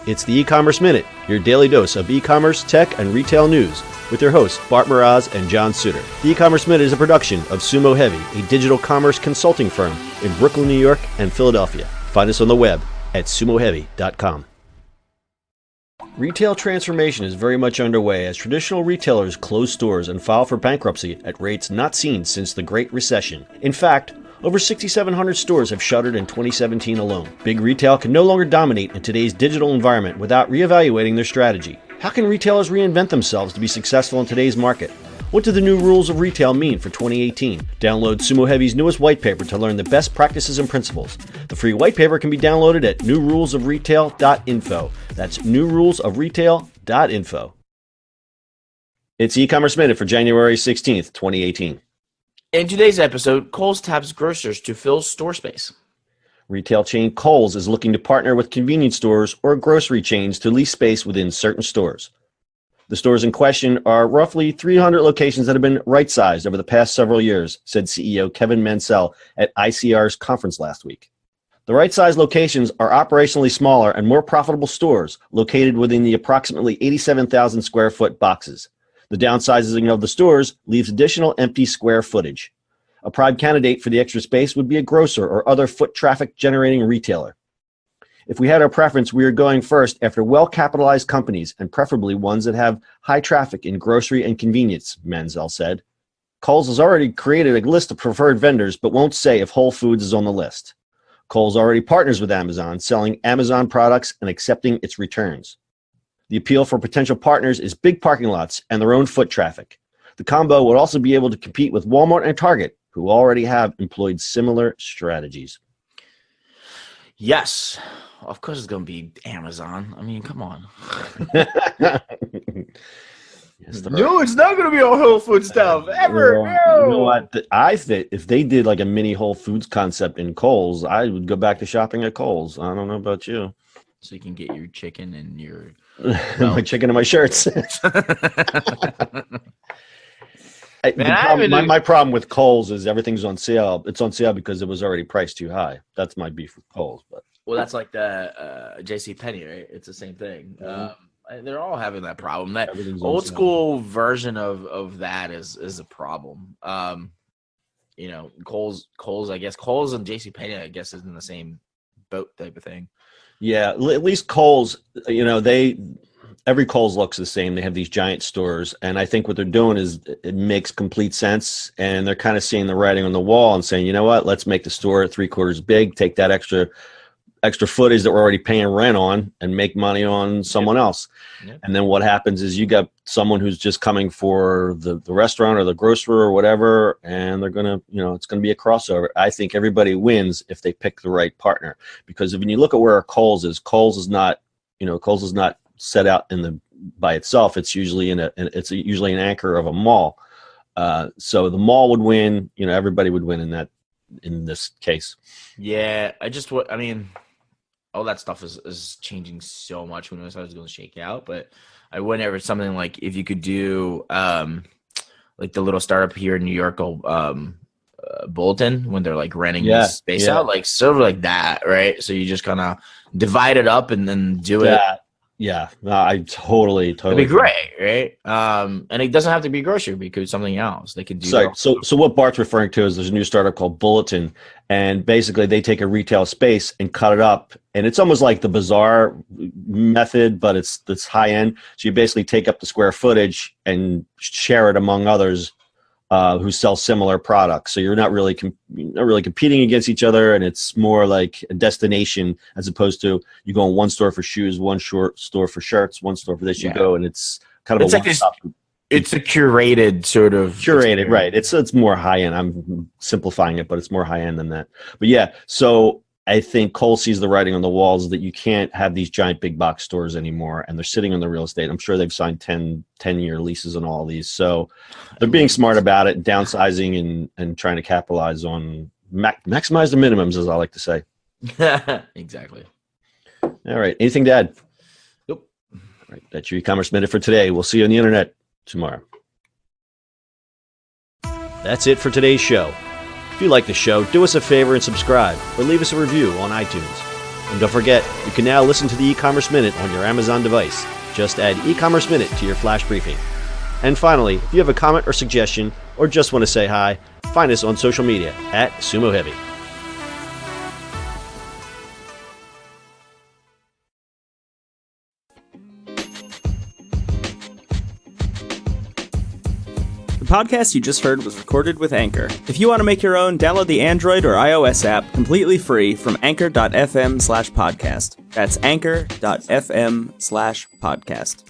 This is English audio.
It's the E-Commerce Minute, your daily dose of e-commerce, tech, and retail news, with your hosts Bart Mraz and John Suter. The E-Commerce Minute is a production of Sumo Heavy, a digital commerce consulting firm in Brooklyn, New York, and Philadelphia. Find us on the web at sumoheavy.com. Retail transformation is very much underway as traditional retailers close stores and file for bankruptcy at rates not seen since the Great Recession. In fact, over 6,700 stores have shuttered in 2017 alone. Big retail can no longer dominate in today's digital environment without reevaluating their strategy. How can retailers reinvent themselves to be successful in today's market? What do the new rules of retail mean for 2018? Download Sumo Heavy's newest white paper to learn the best practices and principles. The free white paper can be downloaded at newrulesofretail.info. That's newrulesofretail.info. It's E-Commerce Minute for January 16th, 2018. In today's episode, Kohl's taps grocers to fill store space. Retail chain Kohl's is looking to partner with convenience stores or grocery chains to lease space within certain stores. The stores in question are roughly 300 locations that have been right-sized over the past several years, said CEO Kevin Mansell at ICR's conference last week. The right-sized locations are operationally smaller and more profitable stores located within the approximately 87,000 square foot boxes. The downsizing of the stores leaves additional empty square footage. A prime candidate for the extra space would be a grocer or other foot traffic generating retailer. If we had our preference, we are going first after well-capitalized companies and preferably ones that have high traffic in grocery and convenience, Mansell said. Kohl's has already created a list of preferred vendors but won't say if Whole Foods is on the list. Kohl's already partners with Amazon, selling Amazon products and accepting its returns. The appeal for potential partners is big parking lots and their own foot traffic. The combo would also be able to compete with Walmart and Target, who already have employed similar strategies. Yes. Of course it's going to be Amazon. I mean, come on. Yes, no, it's not going to be all Whole Foods stuff ever. No. You know what? I think if they did like a mini Whole Foods concept in Kohl's, I would go back to shopping at Kohl's. I don't know about you. So you can get your chicken and your my chicken and my shirts. My problem with Kohl's is everything's on sale. It's on sale because it was already priced too high. That's my beef with Kohl's. But well, that's like the JCPenney, right? It's the same thing. Mm-hmm. They're all having that problem. That old school version of that is a problem. Kohl's, I guess Kohl's and JCPenney, I guess, is in the same boat type of thing. Yeah, at least Kohl's, every Kohl's looks the same. They have these giant stores, and I think what they're doing is it makes complete sense, and they're kind of seeing the writing on the wall and saying, you know what, let's make the store 3/4 big, take that extra footage that we're already paying rent on and make money on someone else. Yep. And then what happens is you got someone who's just coming for the restaurant or the grocery or whatever, and they're going to, it's going to be a crossover. I think everybody wins if they pick the right partner, because when you look at where Kohl's is not set out by itself. It's usually usually an anchor of a mall. So the mall would win, everybody would win in this case. Yeah. All that stuff is changing so much. Who knows how it's going to shake out? But I would never something like if you could do like the little startup here in New York called Bulletin, when they're like renting this space out, like sort of like that, right? So you just kind of divide it up and then do it. Yeah, no, I totally. It'd be great, right? And it doesn't have to be grocery. It could be something else. They could do. So what Bart's referring to is there's a new startup called Bulletin, and basically they take a retail space and cut it up, and it's almost like the Bazaar method, but it's high end. So you basically take up the square footage and share it among others who sell similar products. So you're not really competing against each other, and it's more like a destination as opposed to you go in one store for shoes, one store for shirts, one store for this. You go, and it's kind of it's a curated sort of experience. Right? It's more high end. I'm simplifying it, but it's more high end than that. But yeah, so I think Kohl sees the writing on the walls that you can't have these giant big box stores anymore, and they're sitting on the real estate. I'm sure they've signed 10-year leases on all these. So they're being smart about it, downsizing and trying to capitalize on maximize the minimums, as I like to say. Exactly. All right. Anything to add? Nope. All right. That's your E-Commerce Minute for today. We'll see you on the internet tomorrow. That's it for today's show. If you like the show, do us a favor and subscribe or leave us a review on iTunes. And don't forget, you can now listen to the e-commerce minute on your Amazon device. Just add e-commerce minute to your flash briefing. And finally, if you have a comment or suggestion, or just want to say hi, find us on social media at Sumo Heavy. The podcast you just heard was recorded with Anchor. If you want to make your own, download the Android or iOS app completely free from anchor.fm/podcast. That's anchor.fm/podcast.